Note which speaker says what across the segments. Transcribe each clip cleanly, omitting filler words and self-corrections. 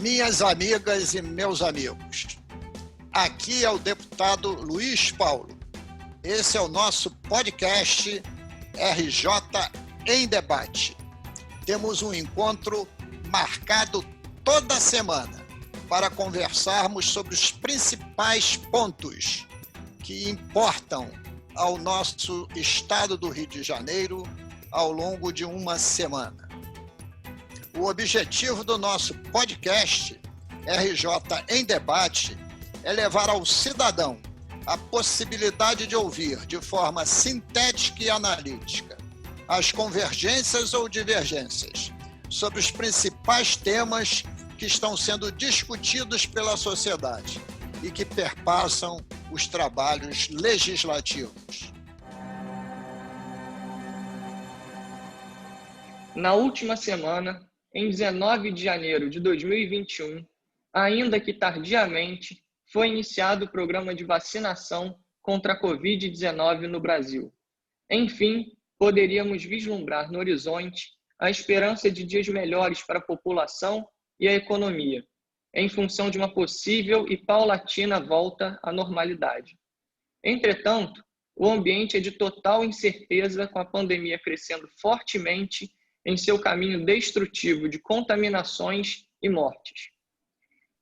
Speaker 1: Minhas amigas e meus amigos, aqui é o deputado Luiz Paulo. Esse é o nosso podcast RJ em Debate. Temos um encontro marcado toda semana para conversarmos sobre os principais pontos que importam ao nosso estado do Rio de Janeiro ao longo de uma semana. O objetivo do nosso podcast RJ em Debate é levar ao cidadão a possibilidade de ouvir de forma sintética e analítica as convergências ou divergências sobre os principais temas que estão sendo discutidos pela sociedade e que perpassam os trabalhos legislativos.
Speaker 2: Na última semana, em 19 de janeiro de 2021, ainda que tardiamente, foi iniciado o programa de vacinação contra a Covid-19 no Brasil. Enfim, poderíamos vislumbrar no horizonte a esperança de dias melhores para a população e a economia, em função de uma possível e paulatina volta à normalidade. Entretanto, o ambiente é de total incerteza, com a pandemia crescendo fortemente em seu caminho destrutivo de contaminações e mortes.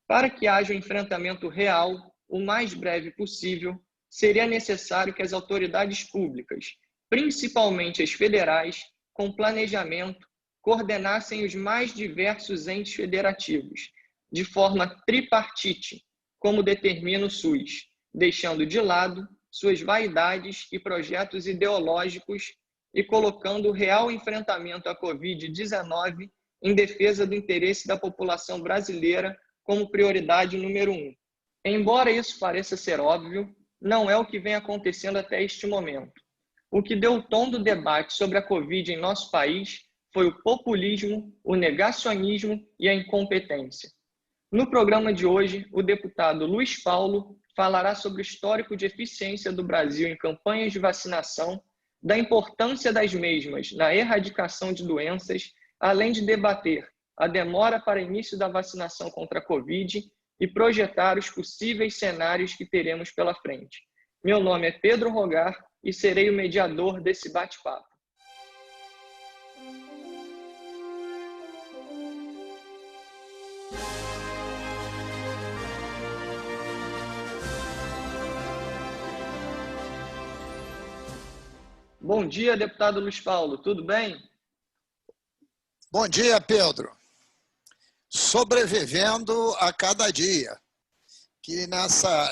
Speaker 2: Para que haja um enfrentamento real, o mais breve possível, seria necessário que as autoridades públicas, principalmente as federais, com planejamento, coordenassem os mais diversos entes federativos, de forma tripartite, como determina o SUS, deixando de lado suas vaidades e projetos ideológicos e colocando o real enfrentamento à Covid-19 em defesa do interesse da população brasileira como prioridade número 1. Embora isso pareça ser óbvio, não é o que vem acontecendo até este momento. O que deu o tom do debate sobre a Covid em nosso país foi o populismo, o negacionismo e a incompetência. No programa de hoje, o deputado Luiz Paulo falará sobre o histórico de eficiência do Brasil em campanhas de vacinação, da importância das mesmas na erradicação de doenças, além de debater a demora para início da vacinação contra a Covid e projetar os possíveis cenários que teremos pela frente. Meu nome é Pedro Rogar e serei o mediador desse bate-papo. Bom dia, deputado Luiz Paulo, tudo bem?
Speaker 1: Bom dia, Pedro. Sobrevivendo a cada dia, que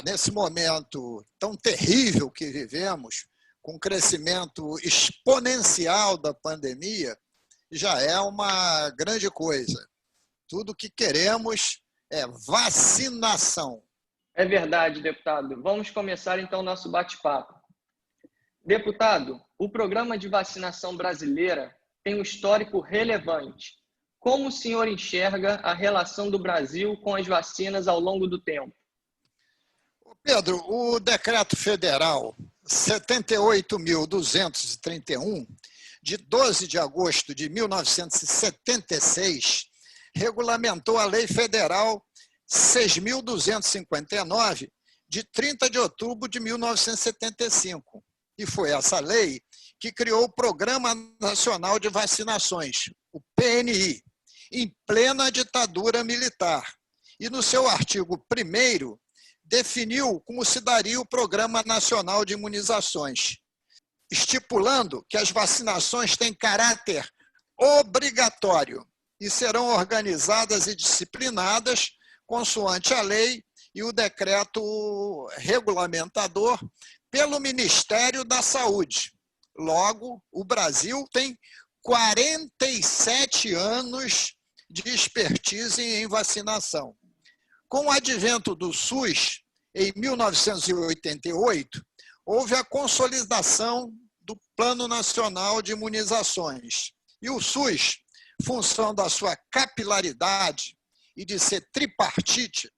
Speaker 1: nesse momento tão terrível que vivemos, com o crescimento exponencial da pandemia, já é uma grande coisa. Tudo que queremos é vacinação.
Speaker 2: É verdade, deputado. Vamos começar então o nosso bate-papo. Deputado, o programa de vacinação brasileira tem um histórico relevante. Como o senhor enxerga a relação do Brasil com as vacinas ao longo do tempo?
Speaker 1: Pedro, o decreto federal 78.231, de 12 de agosto de 1976, regulamentou a Lei Federal 6.259, de 30 de outubro de 1975. E foi essa lei que criou o Programa Nacional de Vacinações, o PNI, em plena ditadura militar. E no seu artigo 1º, definiu como se daria o Programa Nacional de Imunizações, estipulando que as vacinações têm caráter obrigatório e serão organizadas e disciplinadas consoante a lei e o decreto regulamentador pelo Ministério da Saúde. Logo, o Brasil tem 47 anos de expertise em vacinação. Com o advento do SUS, em 1988, houve a consolidação do Plano Nacional de Imunizações. E o SUS, função da sua capilaridade e de ser tripartite,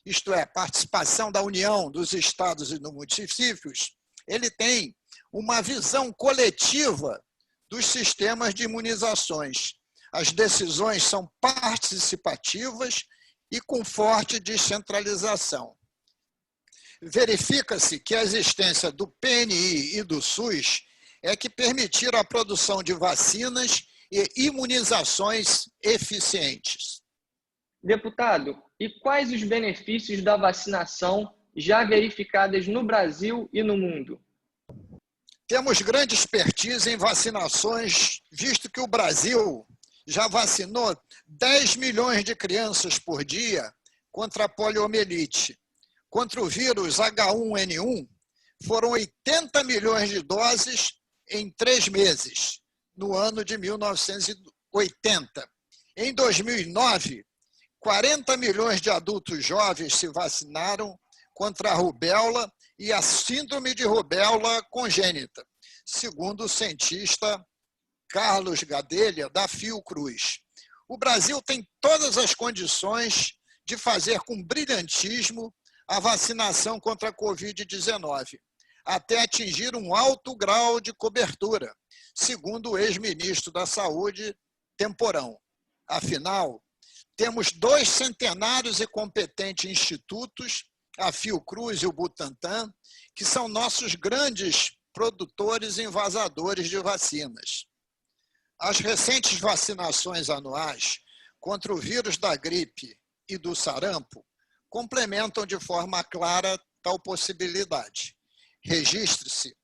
Speaker 1: isto é, participação da União, dos estados e dos municípios, ele tem uma visão coletiva dos sistemas de imunizações. As decisões são participativas e com forte descentralização. Verifica-se que a existência do PNI e do SUS é que permitiram a produção de vacinas e imunizações eficientes.
Speaker 2: Deputado, e quais os benefícios da vacinação já verificadas no Brasil e no mundo?
Speaker 1: Temos grande expertise em vacinações, visto que o Brasil já vacinou 10 milhões de crianças por dia contra a poliomielite. Contra o vírus H1N1, foram 80 milhões de doses em 3 meses, no ano de 1980. Em 2009, 40 milhões de adultos jovens se vacinaram contra a rubéola e a síndrome de rubéola congênita, segundo o cientista Carlos Gadelha, da Fiocruz. O Brasil tem todas as condições de fazer com brilhantismo a vacinação contra a Covid-19, até atingir um alto grau de cobertura, segundo o ex-ministro da Saúde, Temporão. Afinal, temos 2 centenários e competentes institutos, a Fiocruz e o Butantan, que são nossos grandes produtores e envasadores de vacinas. As recentes vacinações anuais contra o vírus da gripe e do sarampo complementam de forma clara tal possibilidade. Registre-se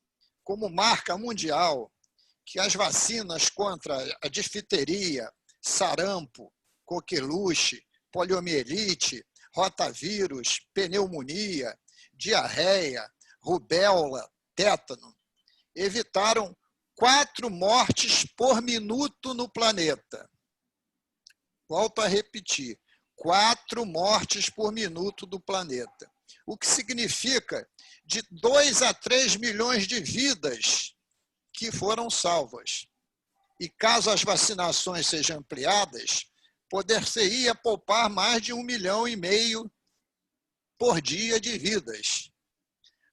Speaker 1: como marca mundial que as vacinas contra a difteria, sarampo, coqueluche, poliomielite, rotavírus, pneumonia, diarreia, rubéola, tétano evitaram 4 mortes por minuto no planeta. Volto a repetir, 4 mortes por minuto do planeta. O que significa de 2 a 3 milhões de vidas que foram salvas. E caso as vacinações sejam ampliadas, poder-se-ia poupar mais de 1,5 milhão por dia de vidas.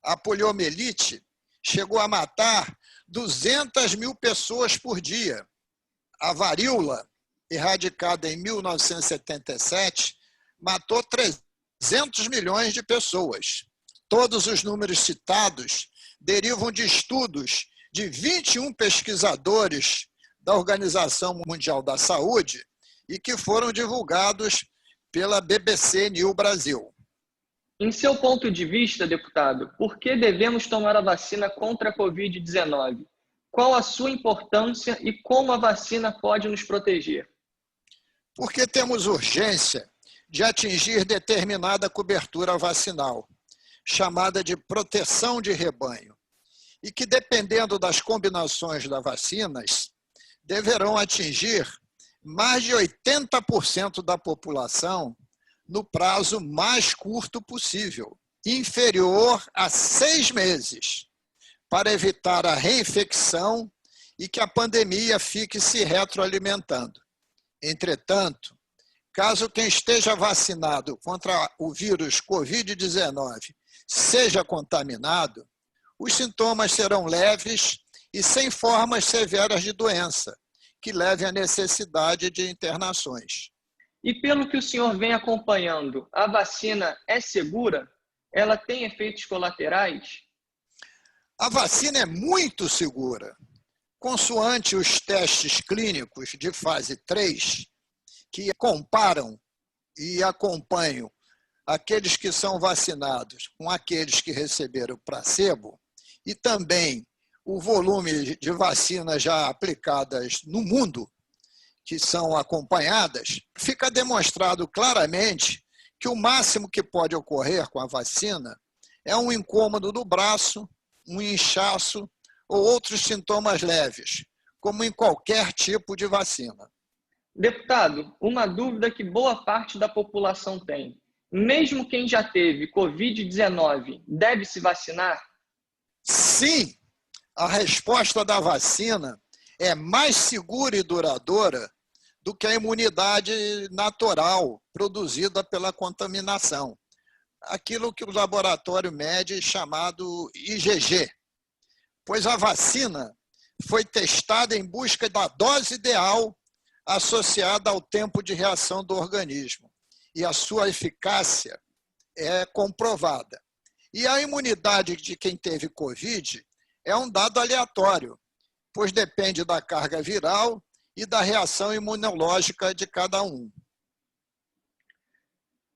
Speaker 1: A poliomielite chegou a matar 200 mil pessoas por dia. A varíola, erradicada em 1977, matou 300 milhões de pessoas. Todos os números citados derivam de estudos de 21 pesquisadores da Organização Mundial da Saúde e que foram divulgados pela BBC News Brasil.
Speaker 2: Em seu ponto de vista, deputado, por que devemos tomar a vacina contra a Covid-19? Qual a sua importância e como a vacina pode nos proteger?
Speaker 1: Porque temos urgência de atingir determinada cobertura vacinal, chamada de proteção de rebanho, e que, dependendo das combinações das vacinas, deverão atingir mais de 80% da população no prazo mais curto possível, inferior a 6 meses, para evitar a reinfecção e que a pandemia fique se retroalimentando. Entretanto, caso quem esteja vacinado contra o vírus Covid-19 seja contaminado, os sintomas serão leves e sem formas severas de doença, que levem à necessidade de internações.
Speaker 2: E pelo que o senhor vem acompanhando, a vacina é segura? Ela tem efeitos colaterais?
Speaker 1: A vacina é muito segura. Consoante os testes clínicos de fase 3, que comparam e acompanham aqueles que são vacinados com aqueles que receberam placebo, e também o volume de vacinas já aplicadas no mundo, que são acompanhadas, fica demonstrado claramente que o máximo que pode ocorrer com a vacina é um incômodo do braço, um inchaço ou outros sintomas leves, como em qualquer tipo de vacina.
Speaker 2: Deputado, uma dúvida que boa parte da população tem. Mesmo quem já teve Covid-19 deve se vacinar?
Speaker 1: Sim, a resposta da vacina é mais segura e duradoura do que a imunidade natural produzida pela contaminação. Aquilo que o laboratório mede chamado IgG, pois a vacina foi testada em busca da dose ideal associada ao tempo de reação do organismo. e a sua eficácia é comprovada. E a imunidade de quem teve Covid é um dado aleatório, pois depende da carga viral e da reação imunológica de cada um.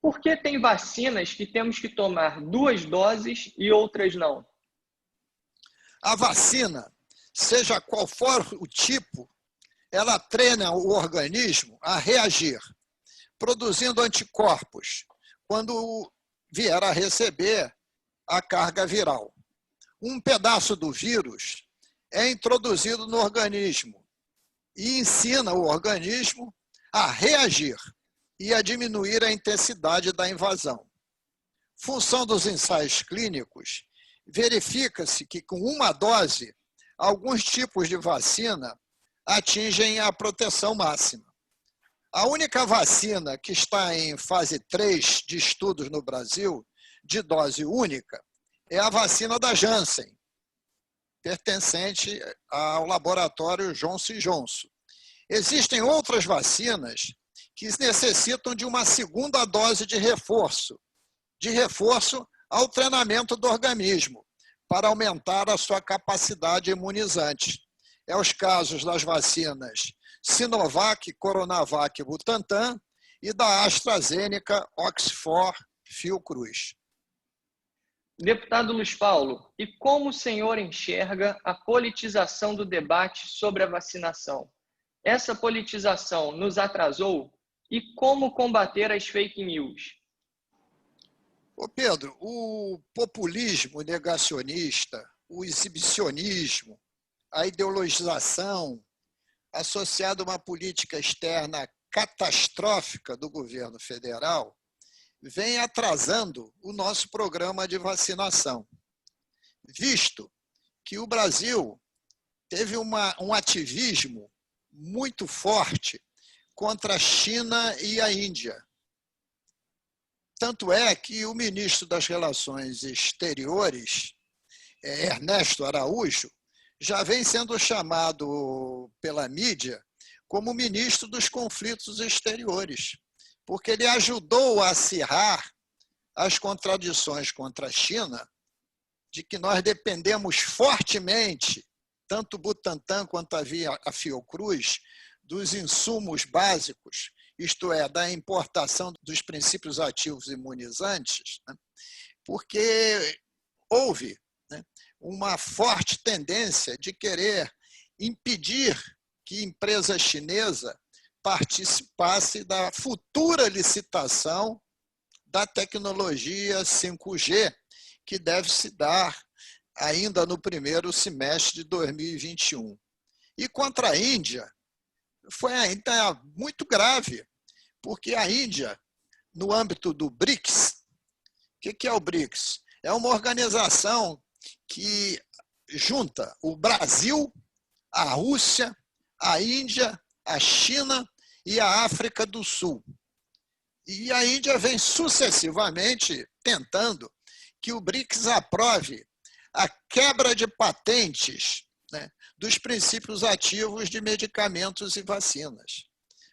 Speaker 2: Por que tem vacinas que temos que tomar 2 doses e outras não?
Speaker 1: A vacina, seja qual for o tipo, ela treina o organismo a reagir, produzindo anticorpos quando vier a receber a carga viral. Um pedaço do vírus é introduzido no organismo e ensina o organismo a reagir e a diminuir a intensidade da invasão. Função dos ensaios clínicos, verifica-se que com uma dose, alguns tipos de vacina atingem a proteção máxima. A única vacina que está em fase 3 de estudos no Brasil, de dose única, é a vacina da Janssen, pertencente ao laboratório Johnson & Johnson. Existem outras vacinas que necessitam de uma segunda dose de reforço ao treinamento do organismo, para aumentar a sua capacidade imunizante. É os casos das vacinas Sinovac, Coronavac, Butantan e da AstraZeneca, Oxford, Fiocruz.
Speaker 2: Deputado Luiz Paulo, e como o senhor enxerga a politização do debate sobre a vacinação? Essa politização nos atrasou? E como combater as fake news?
Speaker 1: Ô Pedro, o populismo negacionista, o exibicionismo, a ideologização associada a uma política externa catastrófica do governo federal vem atrasando o nosso programa de vacinação, visto que o Brasil teve um ativismo muito forte contra a China e a Índia. Tanto é que o ministro das Relações Exteriores, Ernesto Araújo, já vem sendo chamado pela mídia como ministro dos conflitos exteriores, porque ele ajudou a acirrar as contradições contra a China, de que nós dependemos fortemente, tanto o Butantan quanto a Fiocruz, dos insumos básicos, isto é, da importação dos princípios ativos imunizantes, né? Porque houve, né, uma forte tendência de querer impedir que empresa chinesa participasse da futura licitação da tecnologia 5G, que deve se dar ainda no primeiro semestre de 2021. E contra a Índia, foi ainda muito grave, porque a Índia, no âmbito do BRICS, o que é o BRICS? É uma organização que junta o Brasil, a Rússia, a Índia, a China e a África do Sul. E a Índia vem sucessivamente tentando que o BRICS aprove a quebra de patentes, né, dos princípios ativos de medicamentos e vacinas.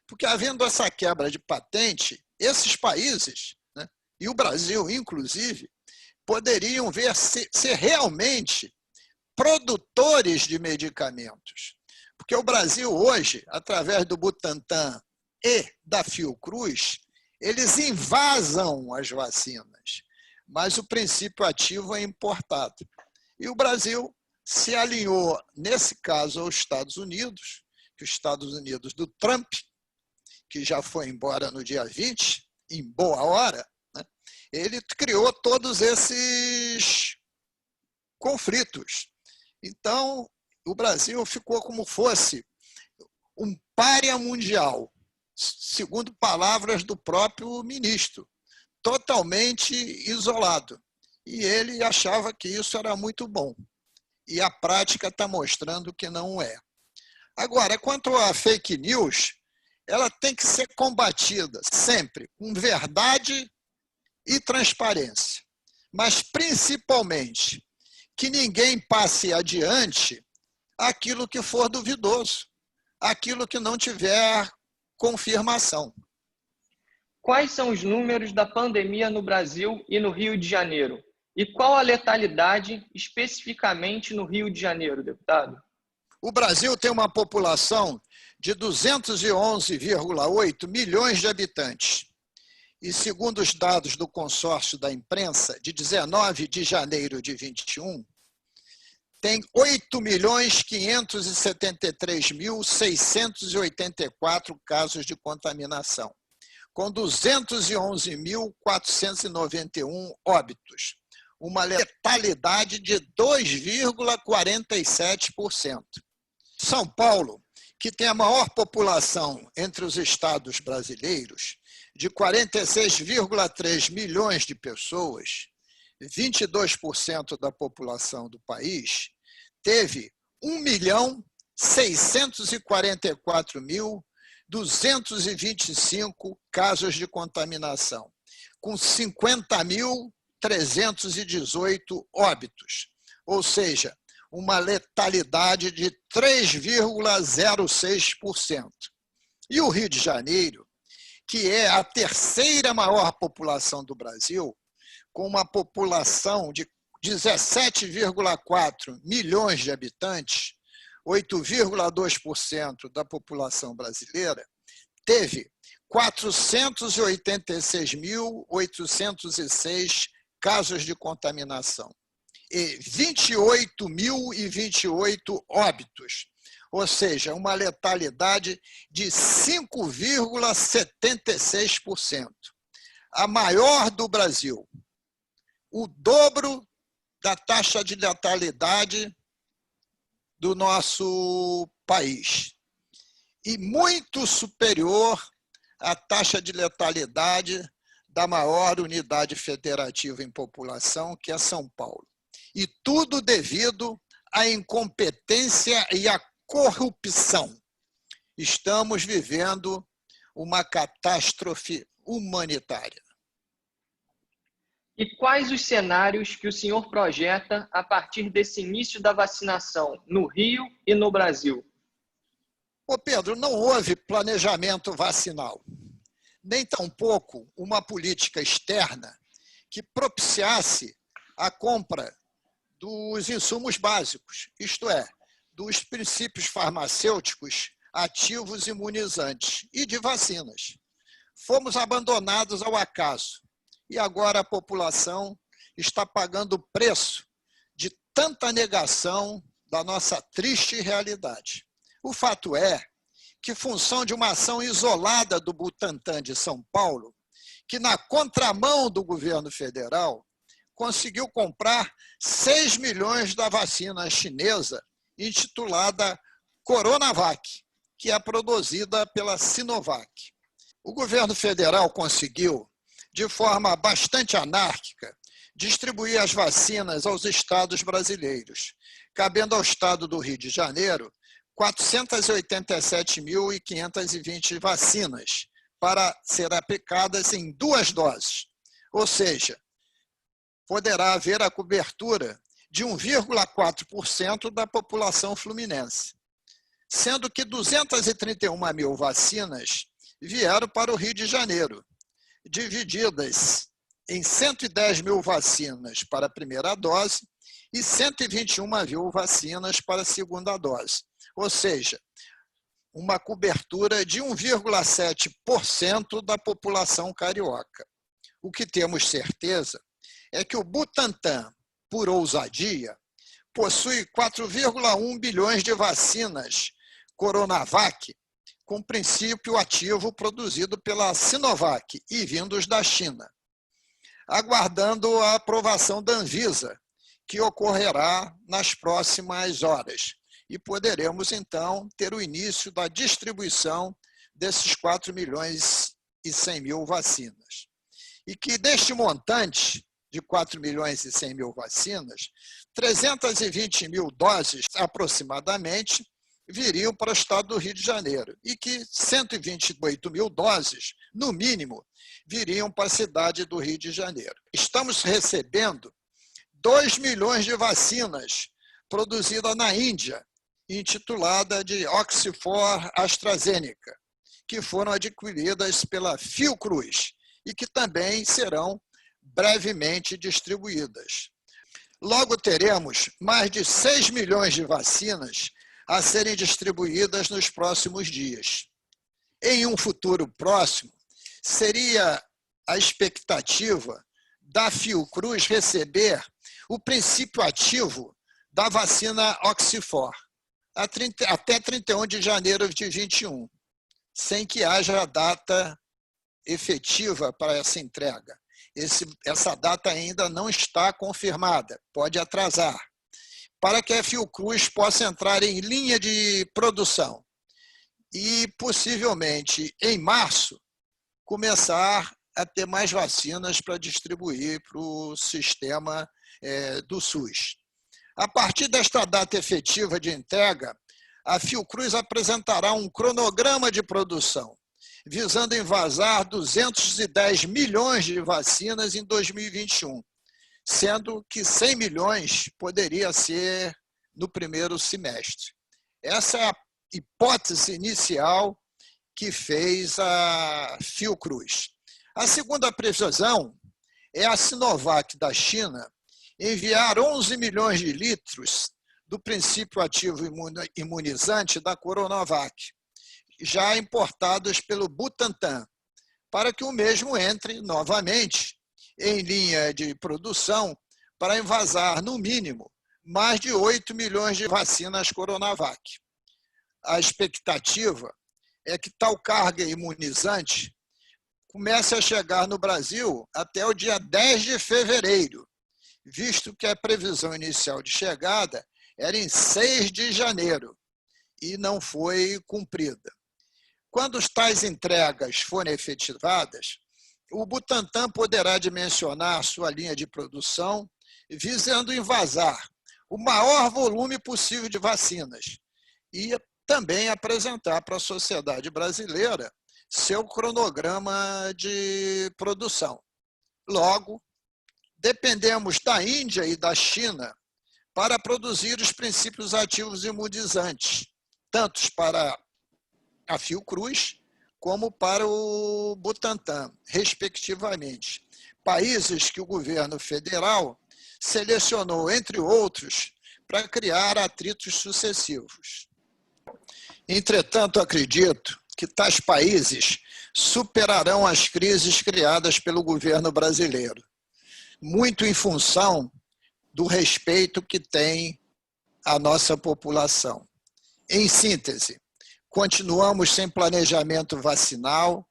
Speaker 1: Porque, havendo essa quebra de patente, esses países, né, e o Brasil, inclusive, poderiam ser realmente produtores de medicamentos. Porque o Brasil hoje, através do Butantan e da Fiocruz, eles invasam as vacinas, mas o princípio ativo é importado. E o Brasil se alinhou, nesse caso, aos Estados Unidos, que os Estados Unidos do Trump, que já foi embora no dia 20, em boa hora, né, ele criou todos esses conflitos. Então, o Brasil ficou como fosse um pária mundial, segundo palavras do próprio ministro, totalmente isolado. E ele achava que isso era muito bom. E a prática está mostrando que não é. Agora, quanto à fake news, ela tem que ser combatida sempre com verdade e transparência. Mas, principalmente, que ninguém passe adiante aquilo que for duvidoso, aquilo que não tiver confirmação.
Speaker 2: Quais são os números da pandemia no Brasil e no Rio de Janeiro? E qual a letalidade especificamente no Rio de Janeiro, deputado?
Speaker 1: O Brasil tem uma população de 211,8 milhões de habitantes. E segundo os dados do consórcio da imprensa, de 19 de janeiro de 21, tem 8.573.684 casos de contaminação, com 211.491 óbitos, uma letalidade de 2,47%. São Paulo, que tem a maior população entre os estados brasileiros, de 46,3 milhões de pessoas, 22% da população do país, teve 1.644.225 casos de contaminação, com 50.318 óbitos, ou seja, uma letalidade de 3,06%. E o Rio de Janeiro, que é a terceira maior população do Brasil, com uma população de 17,4 milhões de habitantes, 8,2% da população brasileira, teve 486.806 casos de contaminação e 28.028 óbitos, ou seja, uma letalidade de 5,76%, a maior do Brasil, o dobro da taxa de letalidade do nosso país e muito superior à taxa de letalidade da maior unidade federativa em população, que é São Paulo. E tudo devido à incompetência e à corrupção. Estamos vivendo uma catástrofe humanitária.
Speaker 2: E quais os cenários que o senhor projeta a partir desse início da vacinação no Rio e no Brasil?
Speaker 1: Ô Pedro, não houve planejamento vacinal, nem tampouco uma política externa que propiciasse a compra dos insumos básicos, isto é, dos princípios farmacêuticos ativos imunizantes e de vacinas. Fomos abandonados ao acaso e agora a população está pagando o preço de tanta negação da nossa triste realidade. O fato é que, função de uma ação isolada do Butantan de São Paulo, que na contramão do governo federal, conseguiu comprar 6 milhões da vacina chinesa intitulada Coronavac, que é produzida pela Sinovac. O governo federal conseguiu, de forma bastante anárquica, distribuir as vacinas aos estados brasileiros, cabendo ao estado do Rio de Janeiro 487.520 vacinas para ser aplicadas em 2 doses, ou seja, poderá haver a cobertura de 1,4% da população fluminense, sendo que 231 mil vacinas vieram para o Rio de Janeiro, divididas em 110 mil vacinas para a primeira dose e 121 mil vacinas para a segunda dose, ou seja, uma cobertura de 1,7% da população carioca. O que temos certeza é que o Butantan, por ousadia, possui 4,1 bilhões de vacinas Coronavac, com princípio ativo produzido pela Sinovac e vindos da China, aguardando a aprovação da Anvisa, que ocorrerá nas próximas horas. E poderemos, então, ter o início da distribuição desses 4 milhões e 100 mil vacinas. E que deste montante de 4 milhões e 100 mil vacinas, 320 mil doses aproximadamente viriam para o estado do Rio de Janeiro e que 128 mil doses, no mínimo, viriam para a cidade do Rio de Janeiro. Estamos recebendo 2 milhões de vacinas produzidas na Índia, intitulada de Oxford AstraZeneca, que foram adquiridas pela Fiocruz e que também serão brevemente distribuídas. Logo teremos mais de 6 milhões de vacinas a serem distribuídas nos próximos dias. Em um futuro próximo, seria a expectativa da Fiocruz receber o princípio ativo da vacina Oxford até 31 de janeiro de 2021, sem que haja data efetiva para essa entrega. Essa data ainda não está confirmada, pode atrasar, para que a Fiocruz possa entrar em linha de produção e, possivelmente, em março, começar a ter mais vacinas para distribuir para o sistema do SUS. A partir desta data efetiva de entrega, a Fiocruz apresentará um cronograma de produção, visando envasar 210 milhões de vacinas em 2021, sendo que 100 milhões poderia ser no primeiro semestre. Essa é a hipótese inicial que fez a Fiocruz. A segunda previsão é a Sinovac da China enviar 11 milhões de litros do princípio ativo imunizante da Coronavac, já importados pelo Butantan, para que o mesmo entre novamente em linha de produção para envasar, no mínimo, mais de 8 milhões de vacinas Coronavac. A expectativa é que tal carga imunizante comece a chegar no Brasil até o dia 10 de fevereiro, visto que a previsão inicial de chegada era em 6 de janeiro e não foi cumprida. Quando tais entregas forem efetivadas, o Butantan poderá dimensionar sua linha de produção, visando envasar o maior volume possível de vacinas e também apresentar para a sociedade brasileira seu cronograma de produção. Logo, dependemos da Índia e da China para produzir os princípios ativos imunizantes, tanto para a Fiocruz como para o Butantan, respectivamente. Países que o governo federal selecionou, entre outros, para criar atritos sucessivos. Entretanto, acredito que tais países superarão as crises criadas pelo governo brasileiro, muito em função do respeito que tem a nossa população. Em síntese, continuamos sem planejamento vacinal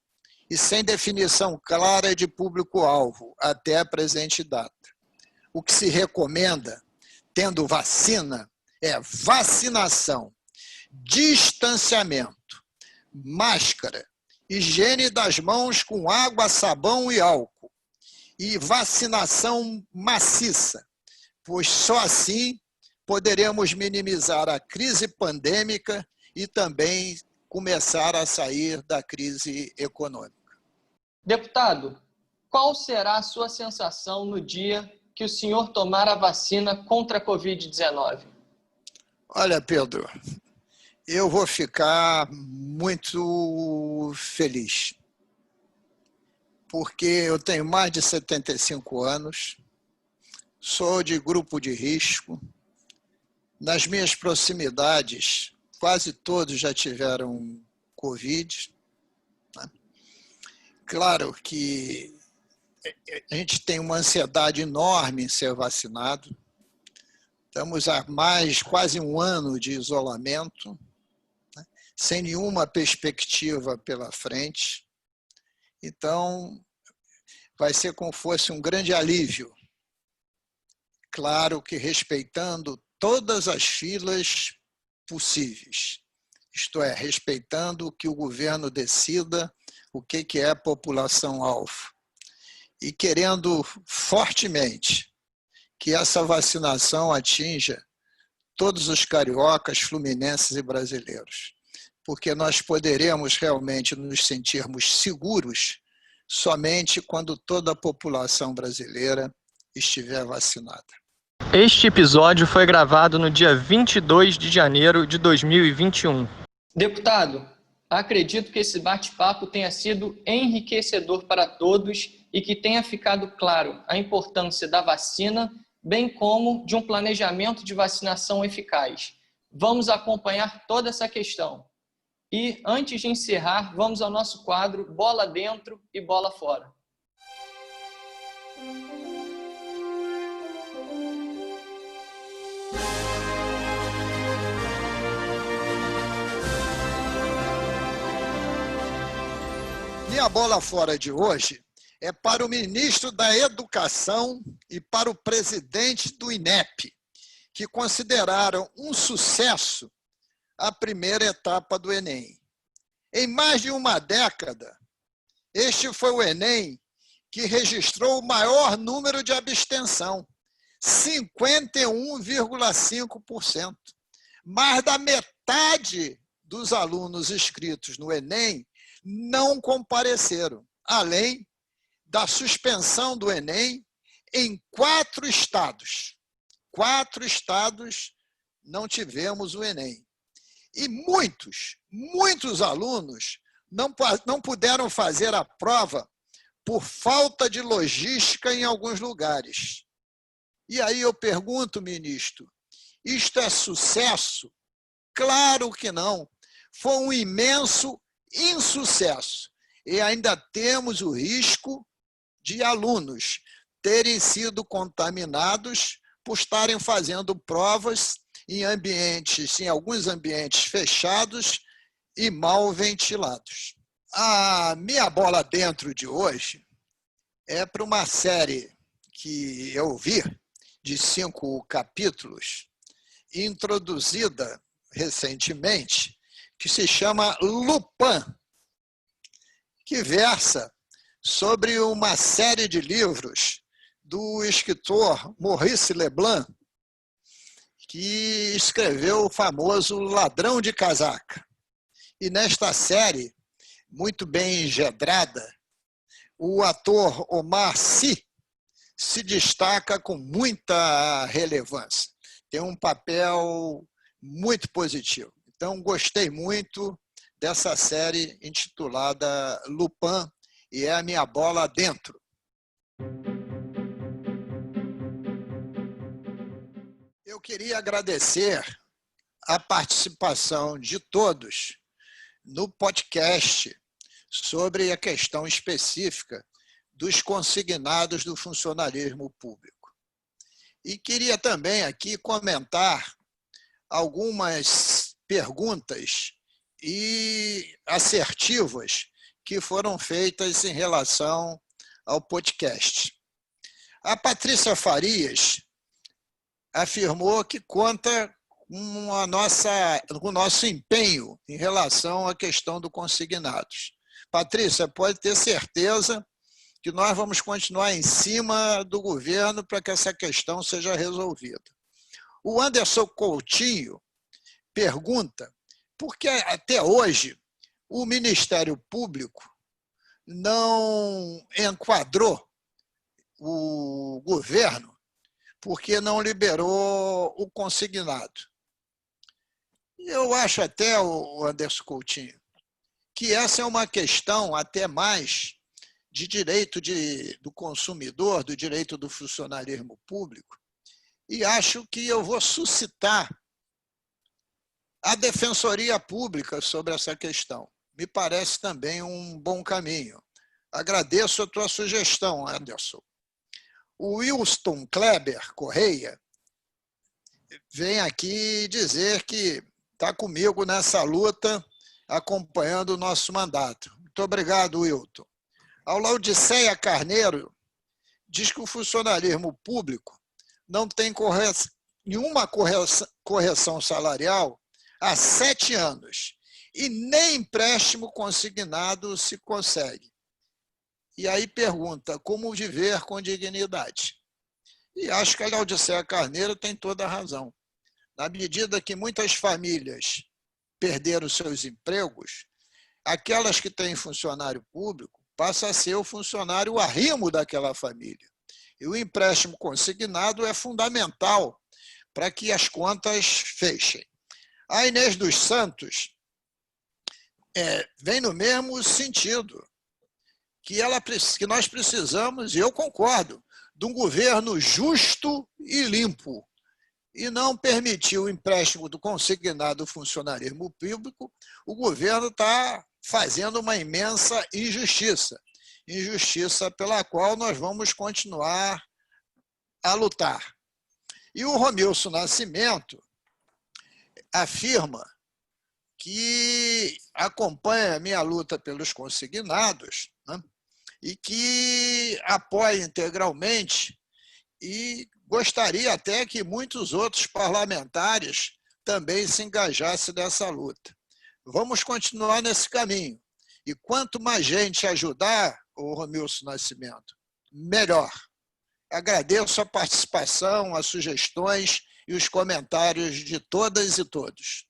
Speaker 1: e sem definição clara de público-alvo até a presente data. O que se recomenda, tendo vacina, é vacinação, distanciamento, máscara, higiene das mãos com água, sabão e álcool, e vacinação maciça, pois só assim poderemos minimizar a crise pandêmica e também começar a sair da crise econômica.
Speaker 2: Deputado, qual será a sua sensação no dia que o senhor tomar a vacina contra a Covid-19?
Speaker 1: Olha, Pedro, eu vou ficar muito feliz, porque eu tenho mais de 75 anos, sou de grupo de risco, nas minhas proximidades, quase todos já tiveram Covid. Claro que a gente tem uma ansiedade enorme em ser vacinado. Estamos há quase um ano de isolamento, sem nenhuma perspectiva pela frente. Então, vai ser como fosse um grande alívio. Claro que respeitando todas as filas possíveis, isto é, respeitando que o governo decida o que é a população-alvo e querendo fortemente que essa vacinação atinja todos os cariocas, fluminenses e brasileiros, porque nós poderemos realmente nos sentirmos seguros somente quando toda a população brasileira estiver vacinada.
Speaker 2: Este episódio foi gravado no dia 22 de janeiro de 2021. Deputado, Acredito que esse bate-papo tenha sido enriquecedor para todos e que tenha ficado claro a importância da vacina, bem como de um planejamento de vacinação eficaz. Vamos acompanhar toda essa questão. E, antes de encerrar, vamos ao nosso quadro Bola Dentro e Bola Fora.
Speaker 1: Minha bola fora de hoje é para o ministro da Educação e para o presidente do INEP, que consideraram um sucesso a primeira etapa do Enem. Em mais de uma década, este foi o Enem que registrou o maior número de abstenção, 51,5%. Mais da metade dos alunos inscritos no Enem não compareceram, além da suspensão do Enem em 4 estados. 4 estados não tivemos o Enem. E muitos alunos não puderam fazer a prova por falta de logística em alguns lugares. E aí eu pergunto, ministro, isto é sucesso? Claro que não. Foi um imenso insucesso. E ainda temos o risco de alunos terem sido contaminados por estarem fazendo provas em alguns ambientes fechados e mal ventilados. A minha bola dentro de hoje é para uma série que eu vi, de 5 capítulos, introduzida recentemente, que se chama Lupin, que versa sobre uma série de livros do escritor Maurice Leblanc, que escreveu o famoso Ladrão de Casaca. E nesta série, muito bem engedrada, o ator Omar Sy se destaca com muita relevância. Tem um papel muito positivo. Então, gostei muito dessa série intitulada Lupin, e é a minha bola dentro. Eu queria agradecer a participação de todos no podcast sobre a questão específica dos consignados do funcionalismo público. E queria também aqui comentar algumas perguntas e assertivas que foram feitas em relação ao podcast. A Patrícia Farias afirmou que conta com o nosso empenho em relação à questão do consignados. Patrícia, pode ter certeza que nós vamos continuar em cima do governo para que essa questão seja resolvida. O Anderson Coutinho pergunta por que até hoje o Ministério Público não enquadrou o governo porque não liberou o consignado. Eu acho até, o Anderson Coutinho, que essa é uma questão até mais de direito do consumidor, do direito do funcionalismo público, e acho que eu vou suscitar a Defensoria Pública sobre essa questão. Me parece também um bom caminho. Agradeço a tua sugestão, Anderson. O Wilson Kleber Correia vem aqui dizer que está comigo nessa luta, acompanhando o nosso mandato. Muito obrigado, Wilton. A Laudiceia Carneiro diz que o funcionalismo público não tem nenhuma correção salarial há 7 anos e nem empréstimo consignado se consegue. E aí pergunta, como viver com dignidade? E acho que a Laudiceia Carneiro tem toda a razão. Na medida que muitas famílias perderam seus empregos, aquelas que têm funcionário público passa a ser o funcionário arrimo daquela família. E o empréstimo consignado é fundamental para que as contas fechem. A Inês dos Santos vem no mesmo sentido, que nós precisamos, e eu concordo, de um governo justo e limpo, e não permitir o empréstimo do consignado do funcionarismo público. O governo está fazendo uma imensa injustiça, injustiça pela qual nós vamos continuar a lutar. E o Romilson Nascimento afirma que acompanha a minha luta pelos consignados, né, e que apoia integralmente e gostaria até que muitos outros parlamentares também se engajassem nessa luta. Vamos continuar nesse caminho. E quanto mais gente ajudar o Romilson Nascimento, melhor. Agradeço a participação, as sugestões e os comentários de todas e todos.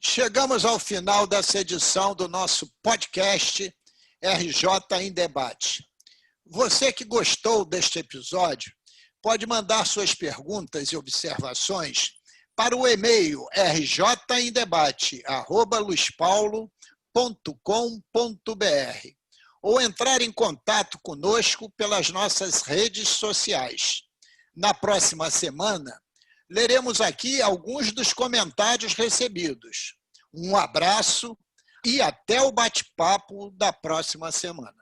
Speaker 1: Chegamos ao final dessa edição do nosso podcast RJ em Debate. Você que gostou deste episódio pode mandar suas perguntas e observações para o e-mail rjemdebate@luispaulo.com.br ou entrar em contato conosco pelas nossas redes sociais. Na próxima semana, leremos aqui alguns dos comentários recebidos. Um abraço e até o bate-papo da próxima semana.